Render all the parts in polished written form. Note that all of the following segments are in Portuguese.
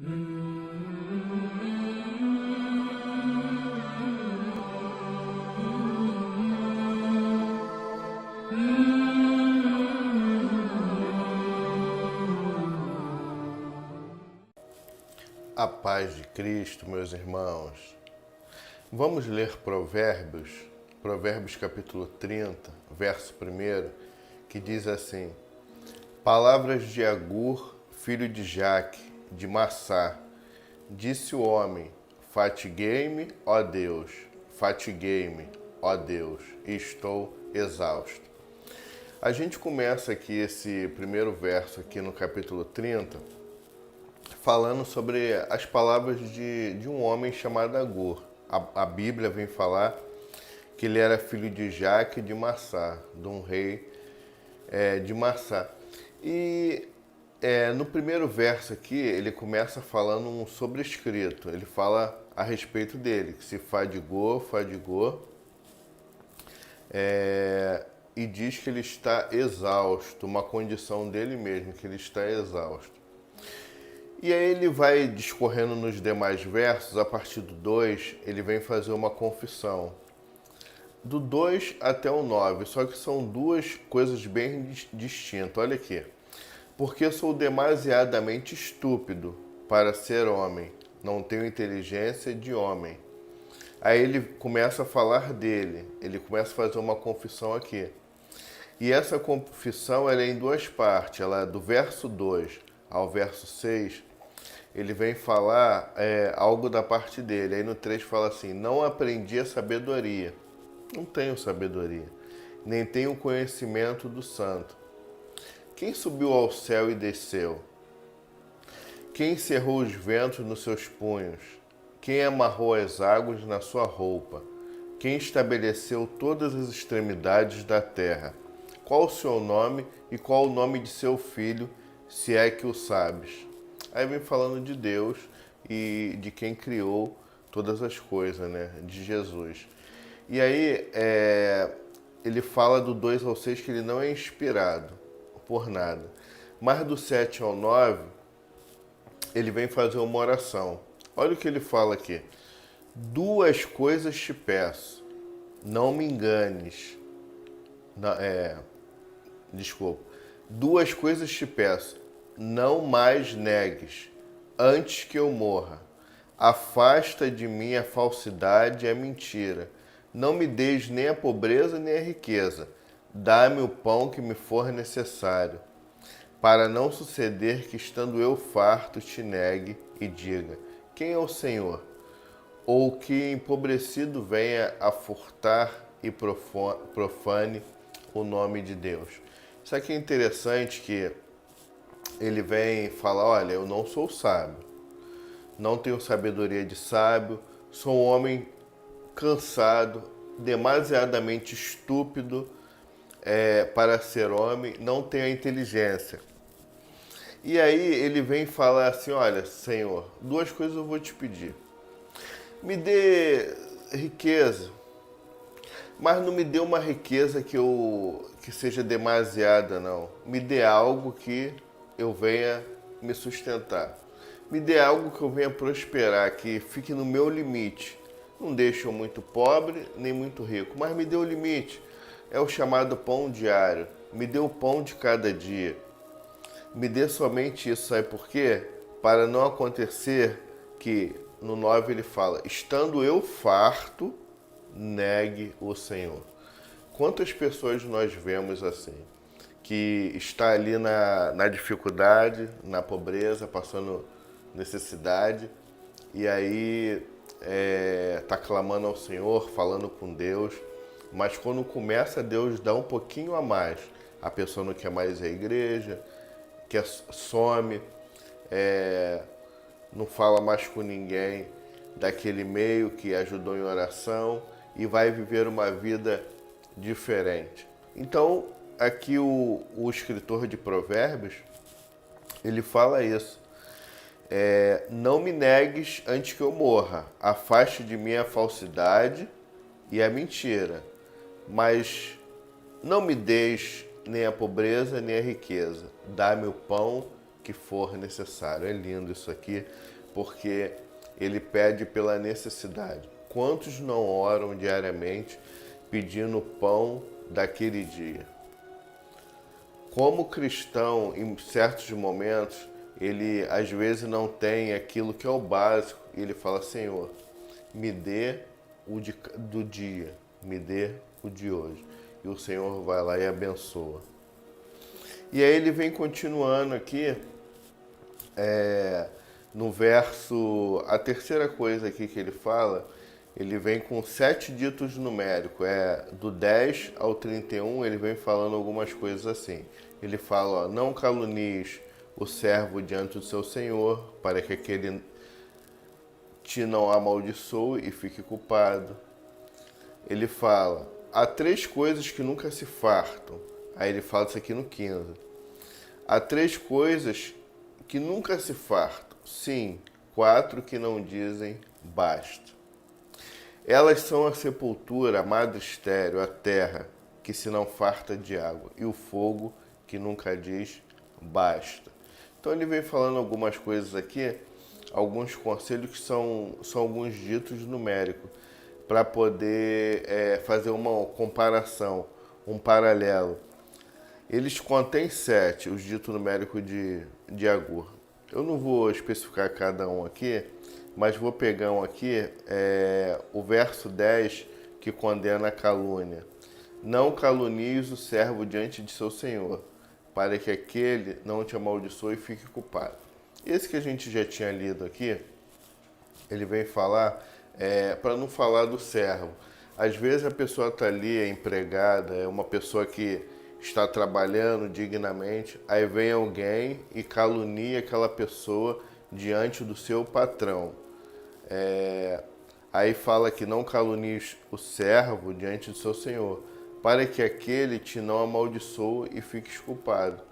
A paz de Cristo, meus irmãos. Vamos ler Provérbios capítulo 30, verso 1, que diz assim: Palavras de Agur, filho de Jaque, de Massá. Disse o homem: Fatiguei-me, ó Deus, e estou exausto. A gente começa aqui esse primeiro verso aqui no capítulo 30, falando sobre as palavras de um homem chamado Agur. A Bíblia vem falar que ele era filho de Jaque de Massá, de um rei de Massá. E no primeiro verso aqui, ele começa falando um sobrescrito. Ele fala a respeito dele, que se fadigou, e diz que ele está exausto, uma condição dele mesmo, que ele está exausto. E aí ele vai discorrendo nos demais versos, a partir do 2, ele vem fazer uma confissão. Do 2 até o 9, só que são duas coisas bem distintas. Olha aqui. Porque sou demasiadamente estúpido para ser homem, não tenho inteligência de homem. Aí ele começa a falar dele, ele começa a fazer uma confissão aqui. E essa confissão ela é em duas partes, ela é do verso 2 ao verso 6, ele vem falar algo da parte dele. Aí no 3 fala assim: não aprendi a sabedoria, não tenho sabedoria, nem tenho conhecimento do santo. Quem subiu ao céu e desceu? Quem cerrou os ventos nos seus punhos? Quem amarrou as águas na sua roupa? Quem estabeleceu todas as extremidades da terra? Qual o seu nome e qual o nome de seu filho, se é que o sabes? Aí vem falando de Deus e de quem criou todas as coisas, né? De Jesus. E aí ele fala do 2 ao 6 que ele não é inspirado por nada. Mas do 7 ao 9, ele vem fazer uma oração. Olha o que ele fala aqui. Duas coisas te peço, não me enganes. Desculpa. Duas coisas te peço, não mais negues, antes que eu morra. Afasta de mim a falsidade e a mentira. Não me deis nem a pobreza nem a riqueza. Dá-me o pão que me for necessário, para não suceder que, estando eu farto, te negue e diga: quem é o Senhor? Ou que empobrecido venha a furtar e profane o nome de Deus. Isso aqui é interessante, que ele vem falar: olha, eu não sou sábio, não tenho sabedoria de sábio, sou um homem cansado, demasiadamente estúpido para ser homem, não tenho a inteligência. E aí ele vem falar assim: olha, Senhor, duas coisas eu vou te pedir. Me dê riqueza, mas não me dê uma riqueza que seja demasiada, não. Me dê algo que eu venha me sustentar. Me dê algo que eu venha prosperar, que fique no meu limite. Não deixe eu muito pobre, nem muito rico, mas me dê o limite. É o chamado pão diário. Me dê o pão de cada dia. Me dê somente isso, sabe por quê? Para não acontecer que, no 9 ele fala: estando eu farto, negue o Senhor. Quantas pessoas nós vemos assim, que está ali na dificuldade, na pobreza, passando necessidade, e aí está clamando ao Senhor, falando com Deus, mas quando começa Deus dá um pouquinho a mais, a pessoa não quer mais ir à igreja, some, não fala mais com ninguém daquele meio que ajudou em oração e vai viver uma vida diferente. Então, aqui o escritor de Provérbios, ele fala isso. Não me negues antes que eu morra, afaste de mim a falsidade e a mentira, mas não me deis nem a pobreza nem a riqueza, dá-me o pão que for necessário. É lindo isso aqui, porque ele pede pela necessidade. Quantos não oram diariamente pedindo o pão daquele dia? Como cristão, em certos momentos, ele às vezes não tem aquilo que é o básico, e ele fala: Senhor, me dê do dia, me dê o de hoje. E o Senhor vai lá e abençoa. E aí ele vem continuando aqui, no verso, a terceira coisa aqui que ele fala, ele vem com 7 ditos numéricos, do 10 ao 31, ele vem falando algumas coisas assim. Ele fala: ó, não calunies o servo diante do seu senhor, para que aquele te não amaldiçoe e fique culpado. Ele fala: há 3 coisas que nunca se fartam. Aí ele fala isso aqui no 15. Há 3 coisas que nunca se fartam. Sim, 4 que não dizem basta. Elas são a sepultura, a madre estéreo, a terra, que se não farta de água, e o fogo, que nunca diz basta. Então ele vem falando algumas coisas aqui, alguns conselhos que são alguns ditos numéricos, para poder fazer uma comparação, um paralelo. Eles contêm 7, os ditos numéricos de Agur. Eu não vou especificar cada um aqui, mas vou pegar um aqui, o verso 10, que condena a calúnia. Não calunies o servo diante de seu senhor, para que aquele não te amaldiçoe e fique culpado. Esse que a gente já tinha lido aqui, ele vem falar, para não falar do servo. Às vezes a pessoa está ali, é empregada, é uma pessoa que está trabalhando dignamente, aí vem alguém e calunia aquela pessoa diante do seu patrão. Aí fala que não calunies o servo diante do seu senhor, para que aquele te não amaldiçoe e fiques culpado.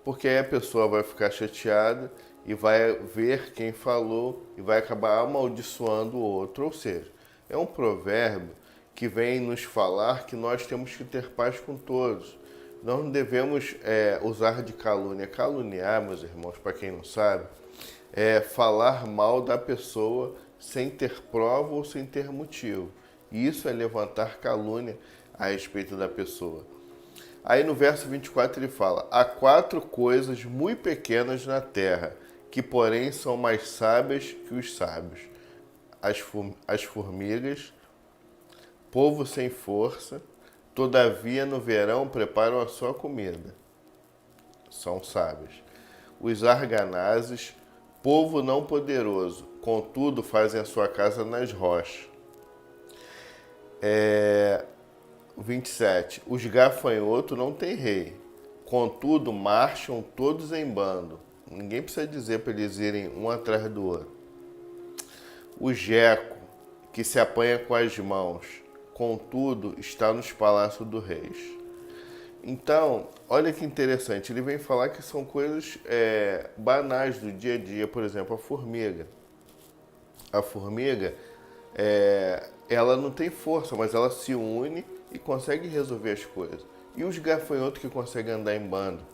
Porque aí a pessoa vai ficar chateada e vai ver quem falou e vai acabar amaldiçoando o outro. Ou seja, é um provérbio que vem nos falar que nós temos que ter paz com todos. Nós não devemos usar de calúnia. Caluniar, meus irmãos, para quem não sabe, é falar mal da pessoa sem ter prova ou sem ter motivo. E isso é levantar calúnia a respeito da pessoa. Aí no verso 24 ele fala: há 4 coisas muito pequenas na terra, que porém são mais sábias que os sábios. As formigas, povo sem força, todavia no verão preparam a sua comida. São sábios. Os arganazes, povo não poderoso, contudo fazem a sua casa nas rochas. 27. Os gafanhotos não têm rei, contudo marcham todos em bando. Ninguém precisa dizer para eles irem um atrás do outro. O geco, que se apanha com as mãos, contudo está nos palácios dos reis. Então, olha que interessante, ele vem falar que são coisas banais do dia a dia. Por exemplo, a formiga. A formiga, ela não tem força, mas ela se une e consegue resolver as coisas. E os gafanhotos que conseguem andar em bando.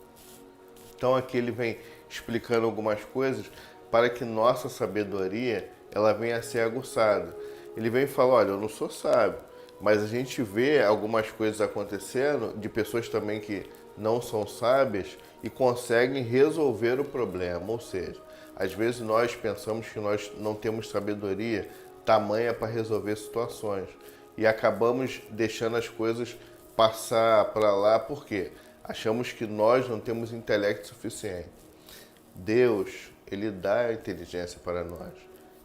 Então aqui ele vem explicando algumas coisas para que nossa sabedoria ela venha a ser aguçada. Ele vem falar: olha, eu não sou sábio, mas a gente vê algumas coisas acontecendo de pessoas também que não são sábias e conseguem resolver o problema. Ou seja, às vezes nós pensamos que nós não temos sabedoria tamanha para resolver situações e acabamos deixando as coisas passar para lá porque achamos que nós não temos intelecto suficiente. Deus, ele dá inteligência para nós.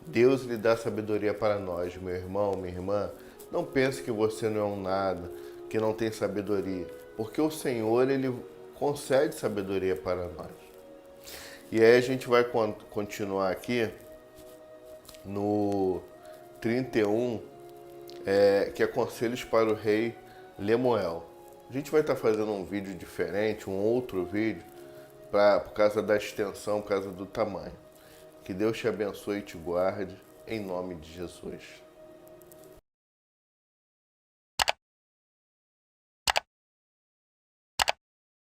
Deus, ele dá sabedoria para nós. Meu irmão, minha irmã, não pense que você não é um nada, que não tem sabedoria, porque o Senhor, ele concede sabedoria para nós. E aí a gente vai continuar aqui no 31, que é conselhos para o rei Lemuel. A gente vai estar fazendo um vídeo diferente, um outro vídeo, por causa da extensão, por causa do tamanho. Que Deus te abençoe e te guarde, em nome de Jesus.